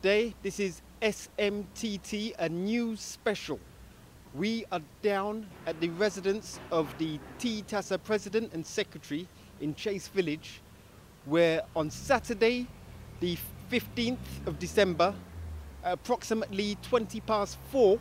day. This is SMTT, a news special. We are down at the residence of the TTASA President and Secretary in Chase Village, where on Saturday, the 15th of December, at approximately 4:20,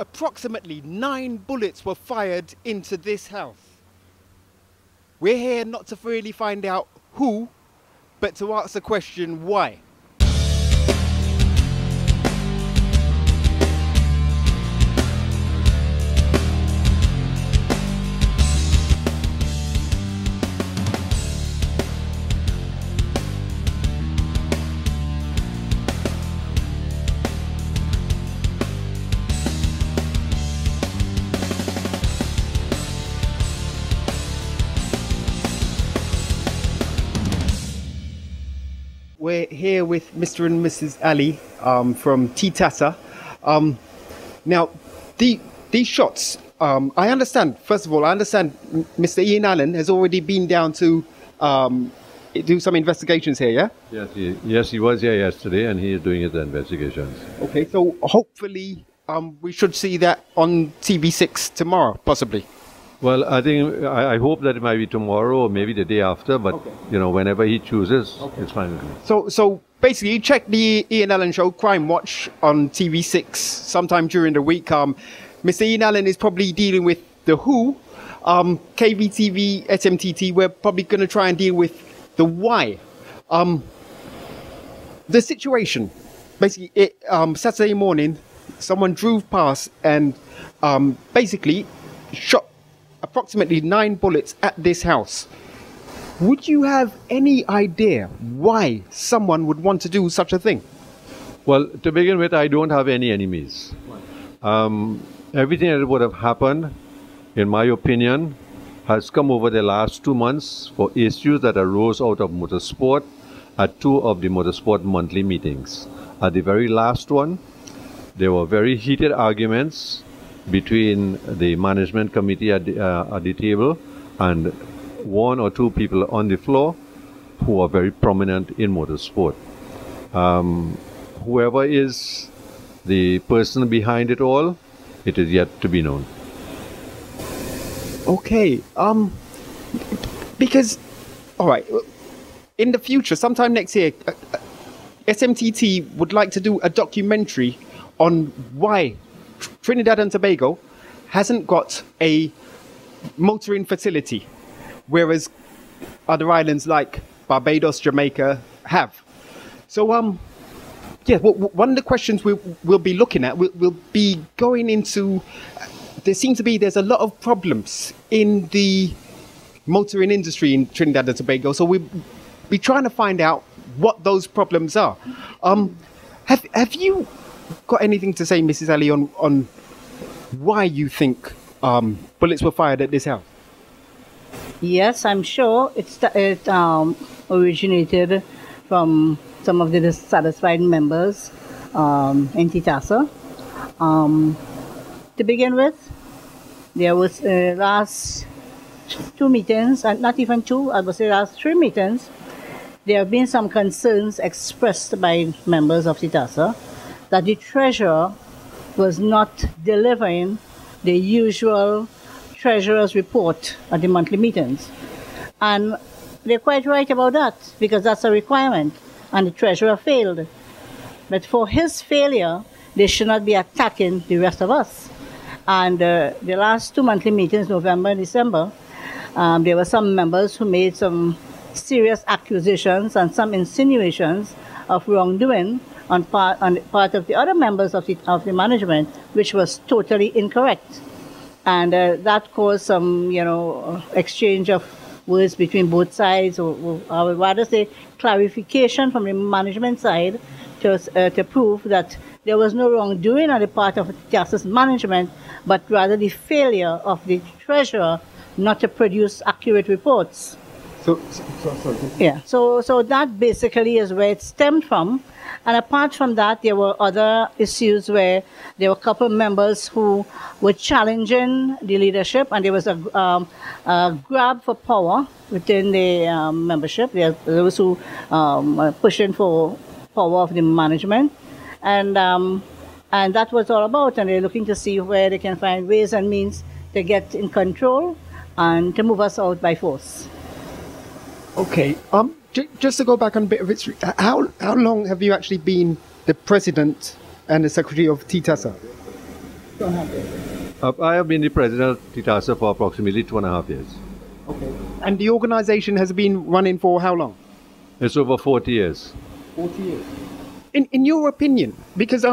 approximately 9 bullets were fired into this house. We're here not to really find out who, but to ask the question, why? We're here with Mr. and Mrs. Alley from TTASA. Now, these shots, I understand, first of all, I understand Mr. Ian Alleyne has already been down to do some investigations here, yeah? Yes, he was here yesterday and he is doing his investigations. Okay, so hopefully we should see that on TV6 tomorrow, possibly. Well, I hope that it might be tomorrow or maybe the day after, but you know, whenever he chooses, it's fine with me. So basically, check the Ian Alleyne show, Crime Watch, on TV6 sometime during the week. Mr. Ian Alleyne is probably dealing with the WHO, KVTV, SMTT. We're probably going to try and deal with the why. The situation, basically, Saturday morning, someone drove past and basically shot approximately 9 bullets at this house. Would you have any idea why someone would want to do such a thing? Well, to begin with, I don't have any enemies. Everything that would have happened, in my opinion, has come over the last 2 months for issues that arose out of motorsport at 2 of the motorsport monthly meetings. At the very last one, there were very heated arguments between the management committee at the table and 1 or 2 people on the floor who are very prominent in motorsport. Whoever is the person behind it all, it is yet to be known. Okay, because, all right, in the future, sometime next year, SMTT would like to do a documentary on why Trinidad and Tobago hasn't got a motoring facility, whereas other islands like Barbados, Jamaica have. So, yeah, one of the questions we'll be looking at, we'll be going into, there's a lot of problems in the motoring industry in Trinidad and Tobago, so we'll be trying to find out what those problems are. Have you got anything to say, Mrs. Alley, on why you think bullets were fired at this house? Yes, I'm sure it originated from some of the dissatisfied members in TTASA. To begin with, there was last 2 meetings, and not even 2, I would say last 3 meetings, there have been some concerns expressed by members of TTASA that the treasurer was not delivering the usual treasurer's report at the monthly meetings. And they're quite right about that, because that's a requirement, and the treasurer failed. But for his failure, they should not be attacking the rest of us. And the last 2 monthly meetings, November and December, there were some members who made some serious accusations and some insinuations of wrongdoing on part of the other members of the management, which was totally incorrect, and that caused some, exchange of words between both sides, or I would rather say clarification from the management side to prove that there was no wrongdoing on the part of TTASA's management, but rather the failure of the treasurer not to produce accurate reports. So that basically is where it stemmed from. And apart from that, there were other issues where there were a couple of members who were challenging the leadership, and there was a grab for power within the membership. There were those who were pushing for power of the management, and that's what it's all about. And they're looking to see where they can find ways and means to get in control and to move us out by force. Okay. Just to go back on a bit of history, how long have you actually been the president and the secretary of TTASA? I have been the president of TTASA for approximately 2.5 years. Okay. And the organization has been running for how long? It's over 40 years. 40 years. In your opinion, because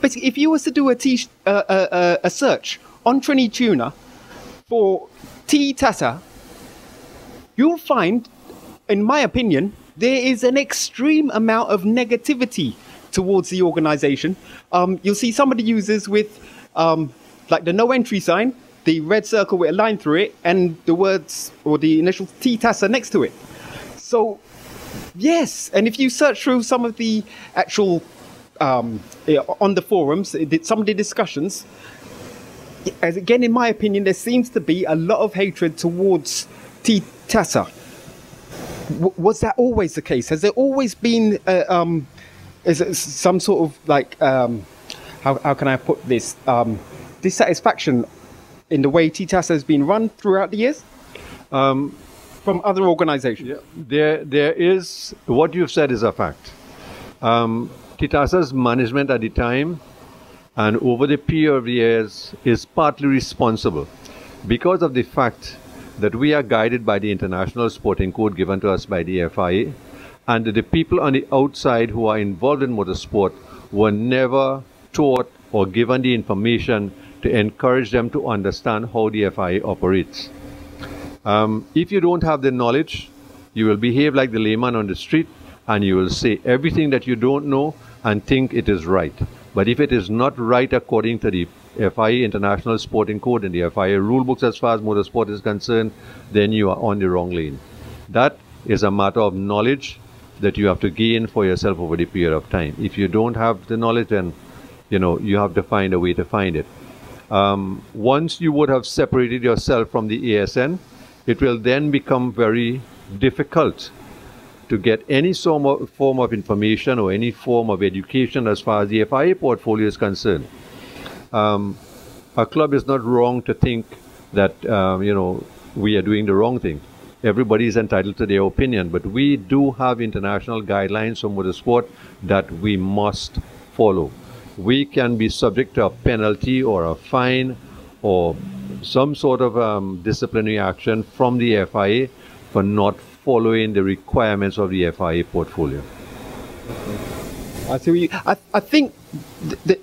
basically, if you was to do a search on Trini Tuna for TTASA, you'll find, in my opinion, there is an extreme amount of negativity towards the organization. You'll see some of the users with like the no entry sign, the red circle with a line through it, and the words or the initials TTASA next to it. So, yes, and if you search through some of the actual, on the forums, some of the discussions, as again, in my opinion, there seems to be a lot of hatred towards TTASA. Was that always the case? Has there always been is it some sort of like, how can I put this, dissatisfaction in the way TTASA has been run throughout the years? From other organizations? Yeah, there is, what you've said is a fact. TTASA's management at the time and over the period of years is partly responsible because of the fact that we are guided by the international sporting code given to us by the FIA, and that the people on the outside who are involved in motorsport were never taught or given the information to encourage them to understand how the FIA operates. If you don't have the knowledge, you will behave like the layman on the street and you will say everything that you don't know and think it is right. But if it is not right according to the FIA International Sporting Code and the FIA rule books as far as motorsport is concerned, then you are on the wrong lane. That is a matter of knowledge that you have to gain for yourself over the period of time. If you don't have the knowledge, then you have to find a way to find it. Once you would have separated yourself from the ASN, it will then become very difficult to get any form of information or any form of education as far as the FIA portfolio is concerned. A club is not wrong to think that we are doing the wrong thing. Everybody is entitled to their opinion, but we do have international guidelines for motorsport that we must follow. We can be subject to a penalty or a fine or some sort of disciplinary action from the FIA for not following the requirements of the FIA portfolio. I see. I think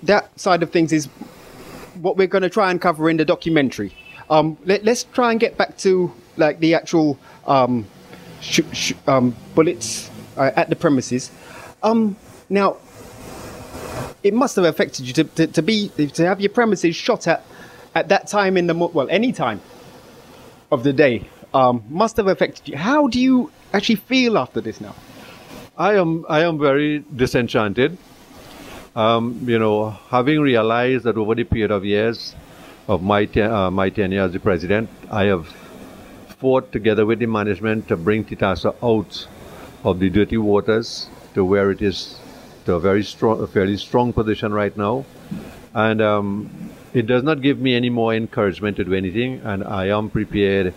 that side of things is what we're going to try and cover in the documentary. Let's try and get back to like the actual bullets at the premises. Now, it must have affected you to have your premises shot at that time in the any time of the day. Must have affected you. How do you actually feel after this now? I am very disenchanted. Having realized that over the period of years of my tenure as the president, I have fought together with the management to bring TTASA out of the dirty waters to where it is to a fairly strong position right now. And it does not give me any more encouragement to do anything, and I am prepared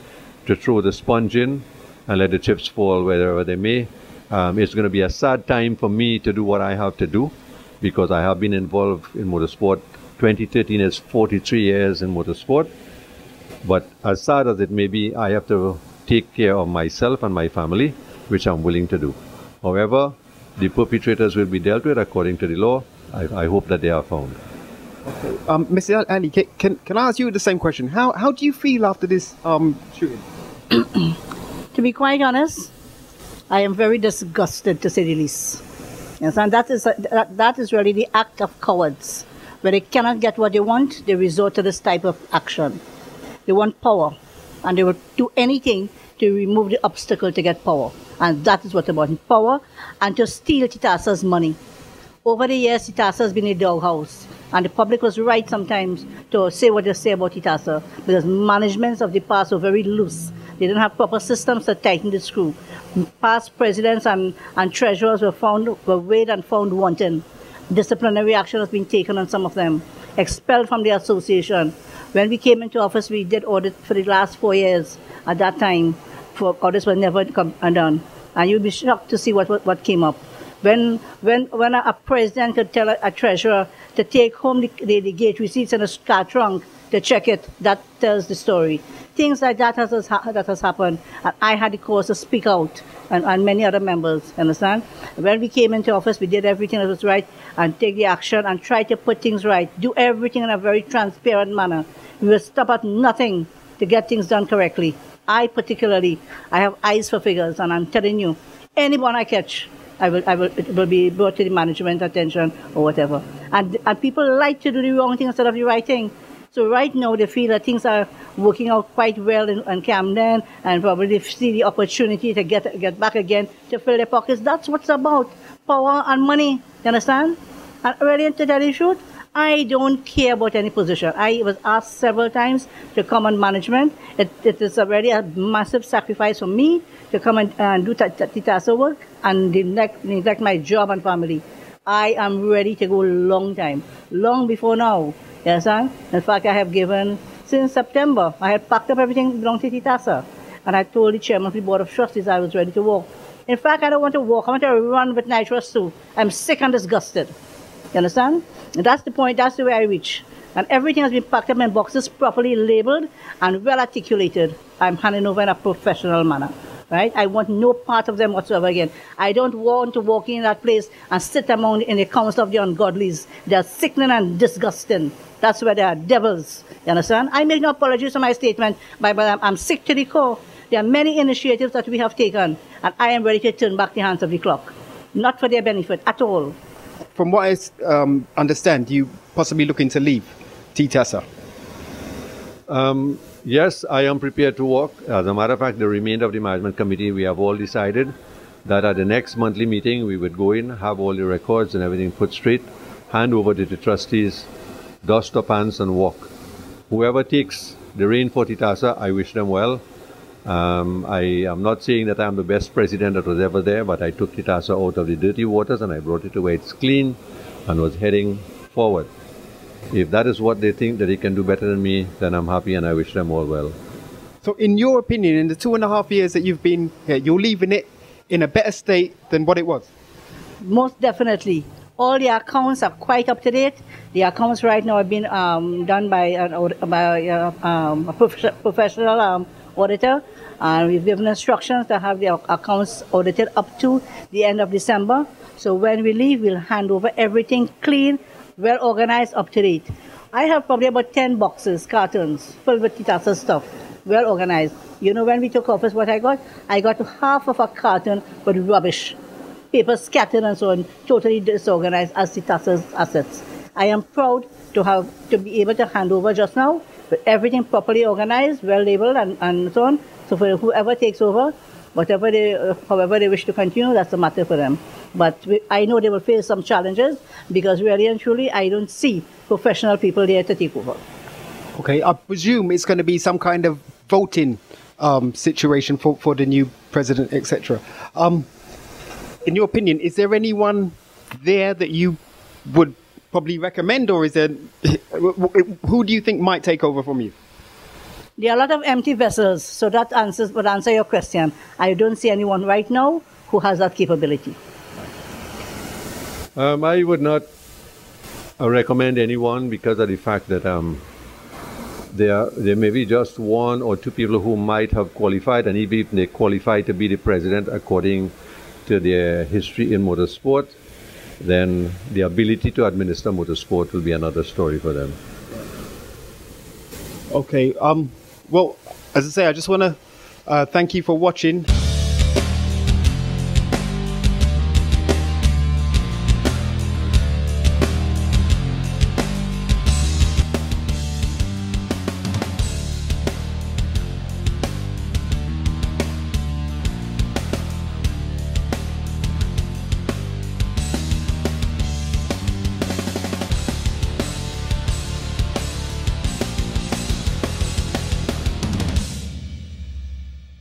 to throw the sponge in and let the chips fall wherever they may. It's going to be a sad time for me to do what I have to do, because I have been involved in motorsport. 2013 is 43 years in motorsport. But as sad as it may be, I have to take care of myself and my family, which I'm willing to do. However, the perpetrators will be dealt with according to the law. I hope that they are found. Okay. Mr. Alleyne, can I ask you the same question? How do you feel after this shooting? To be quite honest, I am very disgusted, to say the least. Yes, and that is really the act of cowards. When they cannot get what they want, they resort to this type of action. They want power, and they will do anything to remove the obstacle to get power. And that is what about power, and to steal TTASA's money. Over the years, TTASA has been a doghouse, and the public was right sometimes to say what they say about TTASA, because managements of the past were very loose. They didn't have proper systems to tighten the screw. Past presidents and treasurers were weighed and found wanting. Disciplinary action has been taken on some of them, expelled from the association. When we came into office, we did audit for the last 4 years. At that time, audits were never done. And you'd be shocked to see what came up. When a president could tell a treasurer to take home the gate receipts in a car trunk to check it, that tells the story. Things like that has happened, and I had the cause to speak out, and many other members, understand? When we came into office, we did everything that was right and take the action and try to put things right, do everything in a very transparent manner. We will stop at nothing to get things done correctly. I have eyes for figures, and I'm telling you, anyone I catch, it will be brought to the management attention or whatever. And people like to do the wrong thing instead of the right thing. So right now they feel that things are working out quite well in Camden, and probably they see the opportunity to get back again to fill their pockets. That's what's about, power and money. You understand? And really, to tell you the truth, I don't care about any position. I was asked several times to come on management. It is already a massive sacrifice for me to come and do TTASA work and neglect my job and family. I am ready to go long time, long before now. You understand? In fact, I have given, since September, I had packed up everything belonging to TTASA. And I told the chairman of the board of trustees I was ready to walk. In fact, I don't want to walk. I want to run with nitrous too. I'm sick and disgusted. You understand? And that's the point. That's the way I reach. And everything has been packed up in boxes, properly labeled and well articulated. I'm handing over in a professional manner. Right? I want no part of them whatsoever again. I don't want to walk in that place and sit among in the council of the ungodlies. They are sickening and disgusting. That's where they are devils. You understand? I make no apologies for my statement, but I'm sick to the core. There are many initiatives that we have taken, and I am ready to turn back the hands of the clock. Not for their benefit at all. From what I understand, you possibly looking to leave TTASA. Yes, I am prepared to walk. As a matter of fact, the remainder of the management committee, we have all decided that at the next monthly meeting, we would go in, have all the records and everything put straight, hand over to the trustees, dust up hands and walk. Whoever takes the reign for TTASA, I wish them well. I am not saying that I'm the best president that was ever there, but I took TTASA out of the dirty waters and I brought it to where it's clean and was heading forward. If that is what they think that they can do better than me, then I'm happy and I wish them all well. So in your opinion, in the 2.5 years that you've been here, you're leaving it in a better state than what it was? Most definitely. All the accounts are quite up to date. The accounts right now have been done by a professional auditor. And we've given instructions to have the accounts audited up to the end of December. So when we leave, we'll hand over everything clean, well organized, up to date. I have probably about 10 boxes, cartons, filled with TTASA stuff, well organized. You know, when we took office, what I got? I got half of a carton with rubbish, paper scattered and so on, totally disorganized as TTASA's assets. I am proud to be able to hand over just now with everything properly organized, well labeled and so on. So for whoever takes over, however they wish to continue, that's a matter for them. But I know they will face some challenges because really and truly, I don't see professional people there to take over. Okay, I presume it's going to be some kind of voting situation for the new president, etc. In your opinion, is there anyone there that you would probably recommend, or is there who do you think might take over from you? There are a lot of empty vessels, so that would answer your question. I don't see anyone right now who has that capability. I would not recommend anyone because of the fact that there may be just 1 or 2 people who might have qualified, and even if they qualify to be the president according to their history in motorsport, then the ability to administer motorsport will be another story for them. Okay. Well, as I say, I just want to thank you for watching.